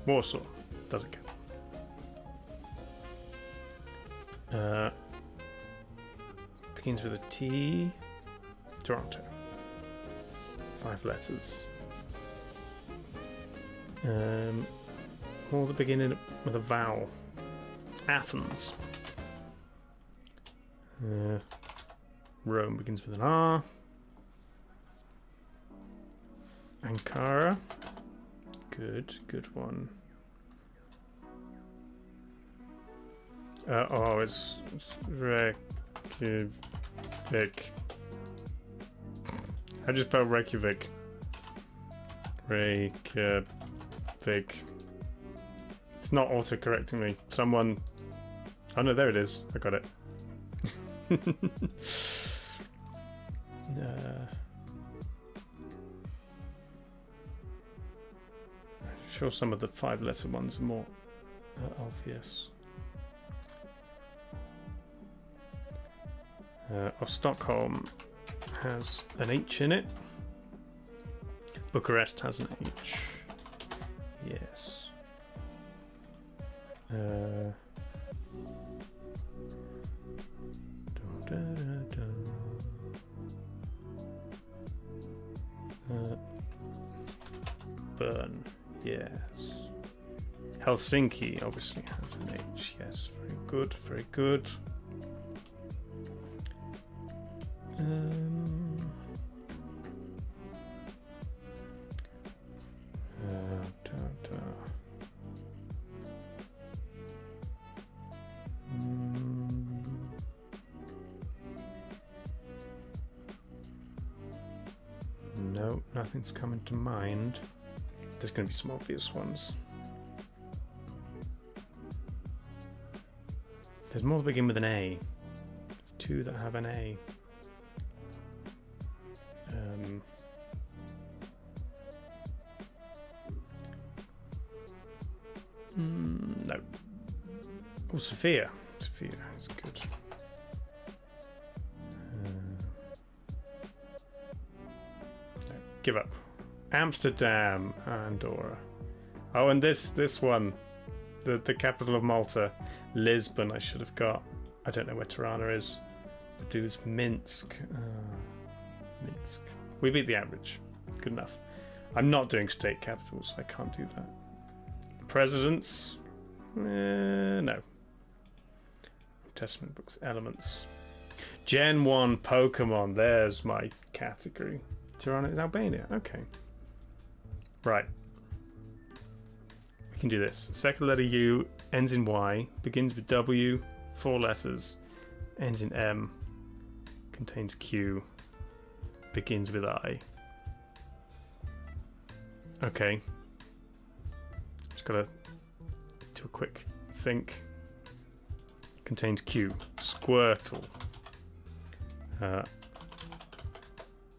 [SPEAKER 1] Warsaw. Doesn't count. Begins with a T. Toronto. 5 letters. All that begin with a vowel. Athens. Rome begins with an R. Ankara. Good one. It's Reykjavik. I just spelled Reykjavik. Reykjavik. It's not auto-correcting me. Someone... Oh no, there it is. I got it. I'm sure some of the 5-letter ones are more obvious. Stockholm has an H in it. Bucharest has an H. Yes. Bern. Yes. Helsinki obviously has an H. Yes. Very good. Very good. No, nothing's coming to mind. There's going to be some obvious ones. There's more that begin with an A. There's 2 that have an A. No. Oh, Sophia. Sophia is good. No, give up. Amsterdam, Andorra. Oh, and this one, the capital of Malta, Lisbon. I should have got. I don't know where Tirana is. The dude's Minsk. Minsk. We beat the average. Good enough. I'm not doing state capitals. I can't do that. Presidents? No. Testament books. Elements. Gen 1 Pokemon. There's my category. Tirana is Albania. Okay. Right. We can do this. Second letter U ends in Y. Begins with W. 4 letters. Ends in M. contains Q, begins with I. Okay. Just gotta do a quick think. Contains Q. Squirtle.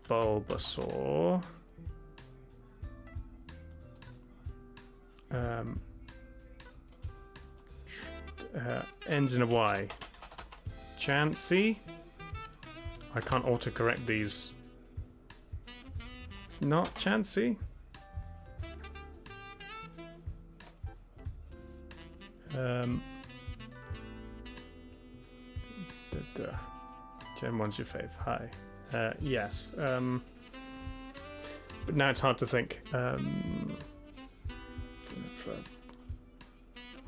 [SPEAKER 1] Bulbasaur. Ends in a Y. Chansey. I can't autocorrect these. It's not Chansey. Gem, one's your fave. Hi. Yes. But now it's hard to think.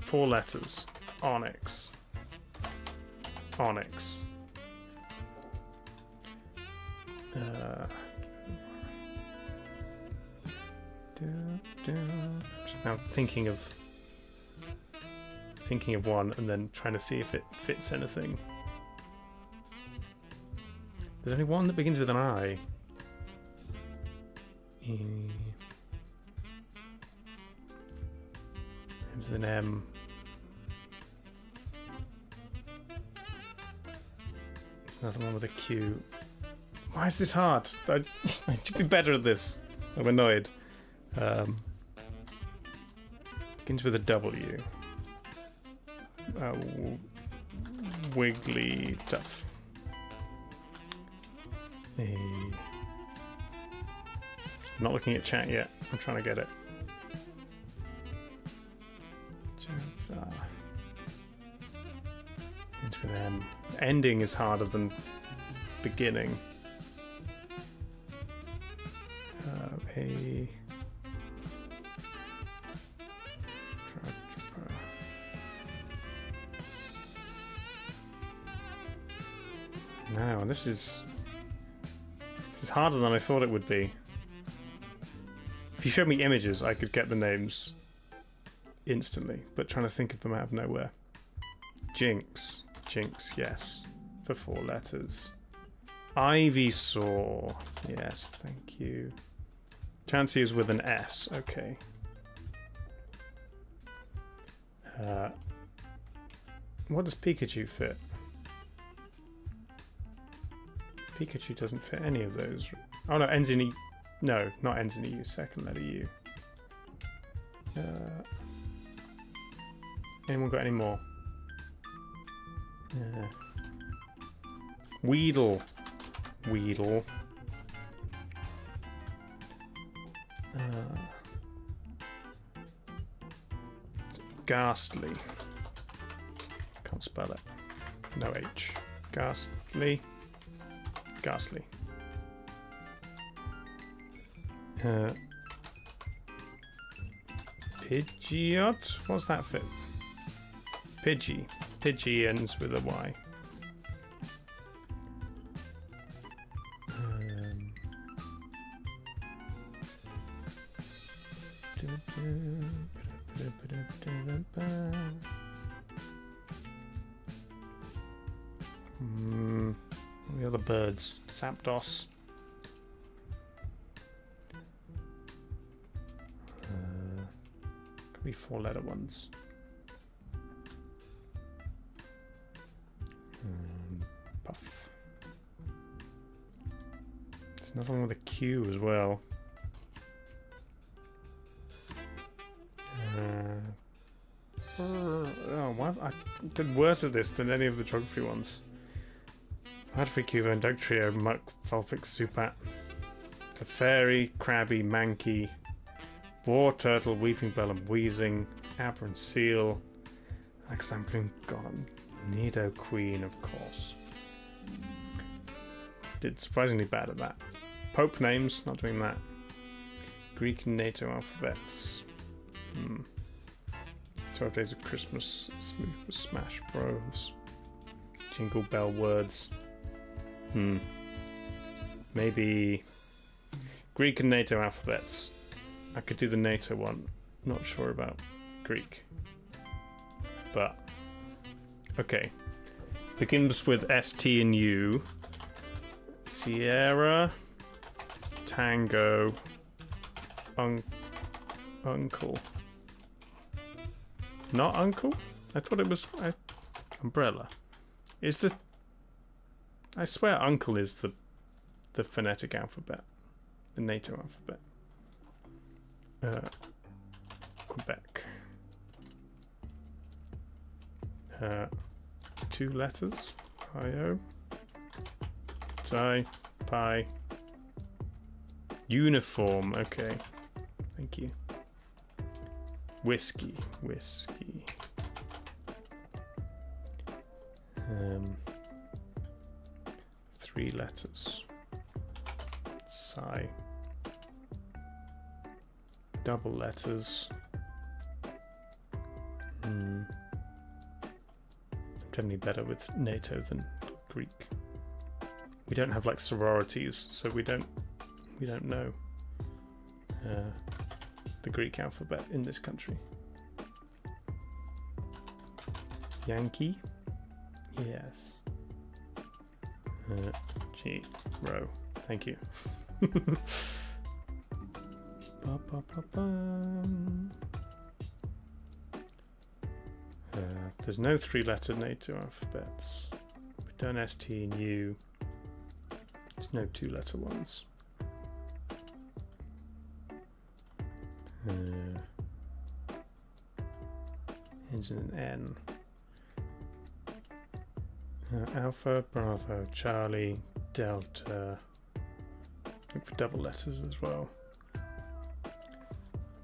[SPEAKER 1] 4 letters. Onyx. Onyx. Just now thinking of one and then trying to see if it fits anything. There's only one that begins with an I. Ends with an M. Another one with a Q. Why is this hard? I should be better at this. I'm annoyed. Begins with a W. Wiggly Duff. I'm not looking at chat yet. I'm trying to get it. Ends with M. Ending is harder than beginning. Now this is harder than I thought it would be. If you showed me images, I could get the names instantly, but trying to think of them out of nowhere. Jinx. Jinx, yes. For 4 letters. Ivysaur. Yes, thank you. Chansey is with an S. Okay. What does Pikachu fit? Pikachu doesn't fit any of those. Oh no, ends in E. No, not ends in EU. Second letter U. Anyone got any more? Weedle. Weedle. Ghastly. Can't spell it. No H. Ghastly. Ghastly. Pidgeot? What's that fit? Pidgey. Pidgey ends with a Y. The other birds. Zapdos. Could be 4-letter ones. Puff. There's another one with a Q as well. Oh, why I did worse at this than any of the geography ones. Hadfree, Cuvo, Dugtrio, Muck, Vulpix, Supat, Clefairy, Krabby, Mankey, War Turtle, Weeping Bell and Wheezing, Aberrant Seal, Exampling, Golem, Nidoqueen, of course. Did surprisingly bad at that. Pope names, not doing that. Greek and NATO alphabets. 12 Days of Christmas, Smash Bros. Jingle Bell words. Maybe Greek and NATO alphabets. I could do the NATO one. Not sure about Greek. But okay. Begins with S, T, and U. Sierra Tango Uncle. Not uncle? I thought it was umbrella. Is the... I swear uncle is the phonetic alphabet. The NATO alphabet. Quebec. 2 letters. I-O. Tie. Pie. Uniform. Okay. Thank you. Whiskey. 3 letters. Sigh. Double letters. I'm definitely better with NATO than Greek. We don't have like sororities, so we don't know the Greek alphabet in this country. Yankee? Yes. G. Row. Thank you. There's no 3-letter NATO alphabets. We've done S, T, and U. There's no 2-letter ones. Ends in an N. Alpha, Bravo, Charlie, Delta. Look for double letters as well.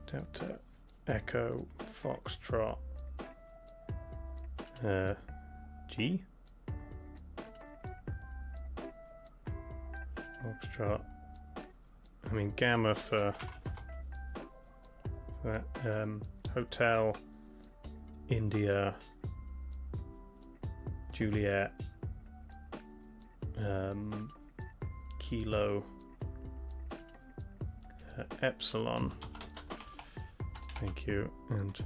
[SPEAKER 1] Delta, Echo, Foxtrot. G. Foxtrot. I mean Gamma for that. Hotel, India, Juliet, Kilo, Epsilon. Thank you. And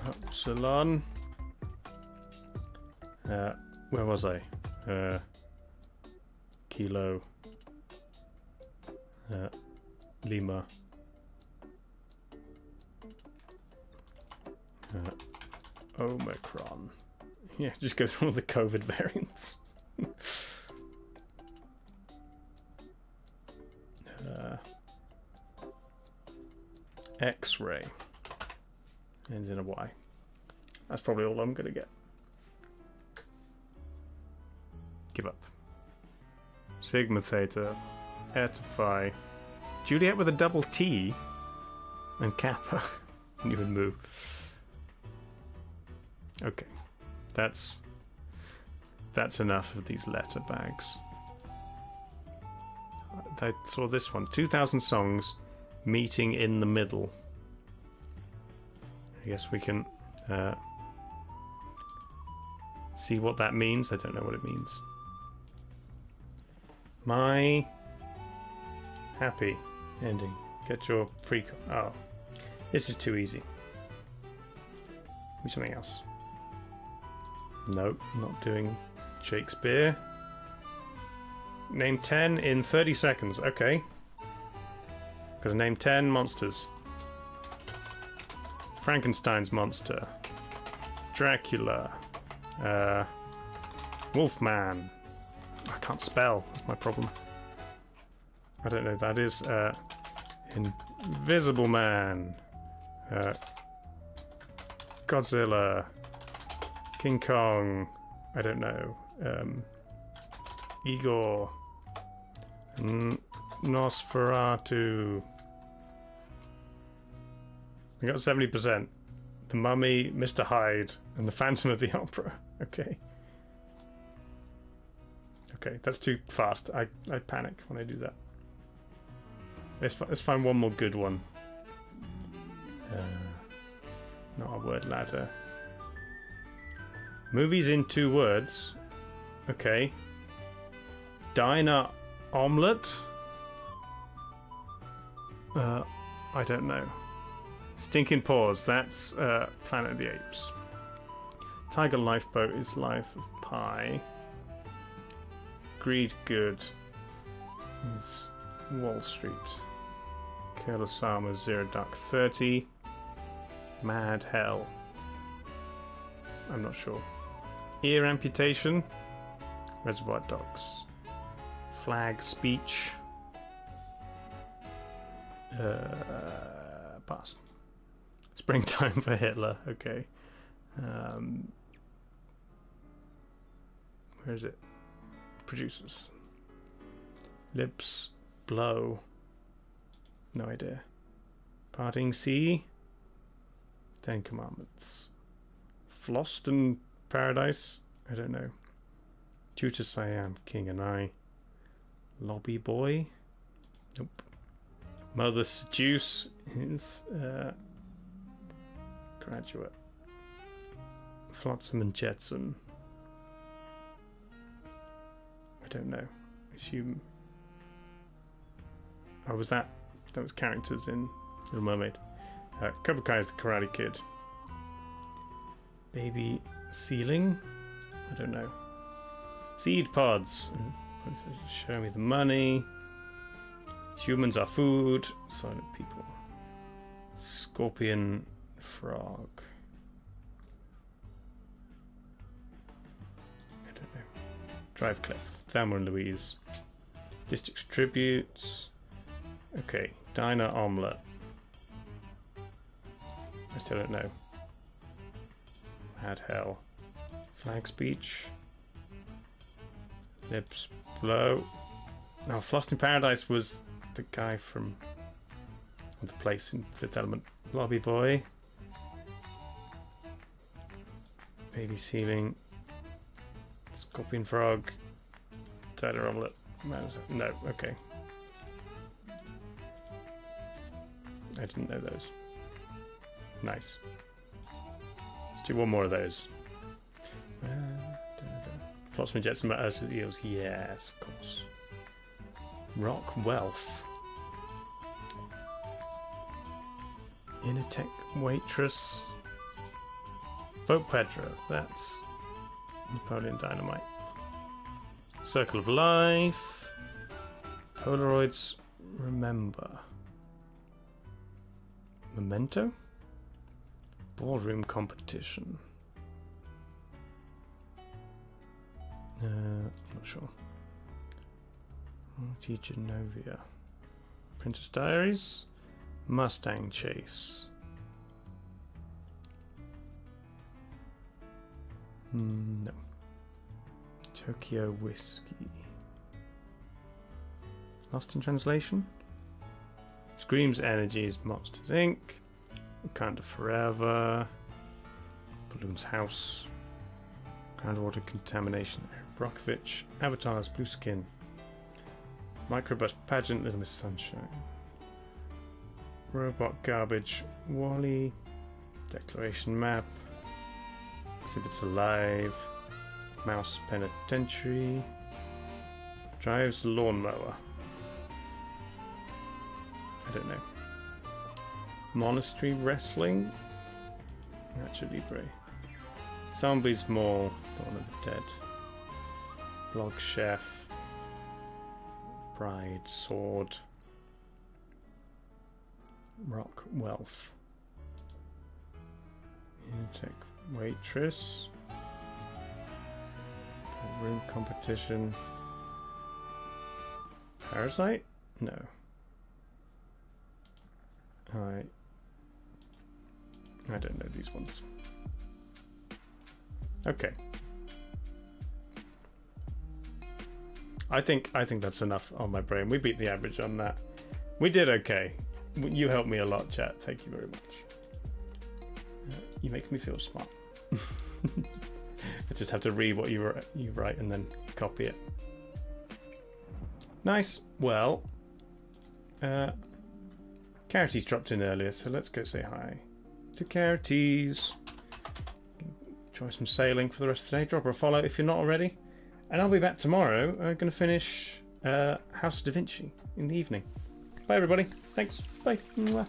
[SPEAKER 1] Epsilon. Where was I? Kilo, Lima, Omicron. Yeah, just go through all the COVID variants. X-ray. Ends in a Y. That's probably all I'm gonna get. Give up. Sigma Theta. Eta Phi. Juliet with a double T. And Kappa. And you would move. Okay. That's enough of these letter bags. I saw this one. 2,000 songs meeting in the middle. I guess we can see what that means. I don't know what it means. My happy ending. Get your free... Oh. This is too easy. Do something else. Nope, not doing Shakespeare. Name 10 in 30 seconds. Okay. Gotta name 10 monsters. Frankenstein's monster. Dracula. Wolfman. I can't spell. That's my problem. I don't know what that is. Invisible Man. Godzilla. King Kong. I don't know. Igor. Nosferatu. We got 70%. The Mummy, Mr. Hyde, and the Phantom of the Opera. Okay. Okay, that's too fast. I panic when I do that. Let's find one more good one. Not a word ladder. Movies in 2 words. Okay. Diner omelette. I don't know. Stinking Paws. That's Planet of the Apes. Tiger Lifeboat is Life of Pi. Greed good. It's Wall Street. Careless Armor, Zero Dark 30. Mad Hell. I'm not sure. Ear amputation. Reservoir Dogs. Flag speech. Pass. Springtime for Hitler. Okay. Where is it? Producers. Lips. Blow. No idea. Parting Sea. 10 Commandments. Flossed and Paradise. I don't know. Tutor Siam, King and I. Lobby Boy. Nope. Mother Seduce is Graduate. Flotsam and Jetsam. I don't know. Assume. Oh, was that? That was characters in Little Mermaid. Cobra Kai is the Karate Kid. Baby Ceiling? I don't know. Seed Pods. Show me the money. Humans are food. Silent people. Scorpion Frog. I don't know. Drive Cliff. Thelma and Louise. District's Tributes. Okay. Diner Omelette. I still don't know. Mad Hell. Flag Speech. Lips Blow. Now, Flossed in Paradise was the guy from the place in Fifth Element. Lobby Boy. Baby Ceiling. Scorpion Frog. Diner Omelette. No, okay. I didn't know those. Nice. Let's do one more of those. Flotsam and Jetsam at Ursula's Eels. Yes, of course. Rock Wealth. Innertech Waitress. Vote Pedro. That's Napoleon Dynamite. Circle of Life. Polaroids Remember. Memento? Ballroom Competition. Not sure. Teacher Novia. Princess Diaries. Mustang Chase. No. Tokyo Whiskey. Lost in Translation. Screams Energies, Monsters Inc. Wakanda Forever. Balloon's House. Groundwater Contamination. Brockovich. Avatar's Blue Skin. Microbus Pageant, Little Miss Sunshine. Robot Garbage, Wally. Declaration Map. Exhibits Alive. Mouse Penitentiary. Drives Lawnmower. I don't know. Monastery Wrestling. Nacho Libre. Zombies Mall. Dawn of the Dead. Blog Chef. Bride Sword. Rock Wealth. Intech Waitress. Room Competition. Parasite? No. I don't know these ones. Okay. I think that's enough on my brain. We beat the average on that. We did okay. You helped me a lot, chat. Thank you very much. You make me feel smart. I just have to read what you write and then copy it. Nice. Well, Carities dropped in earlier, so let's go say hi to Carities. Try some sailing for the rest of the day. Drop her a follow if you're not already. And I'll be back tomorrow. I'm going to finish House of Da Vinci in the evening. Bye, everybody. Thanks. Bye. Mwah.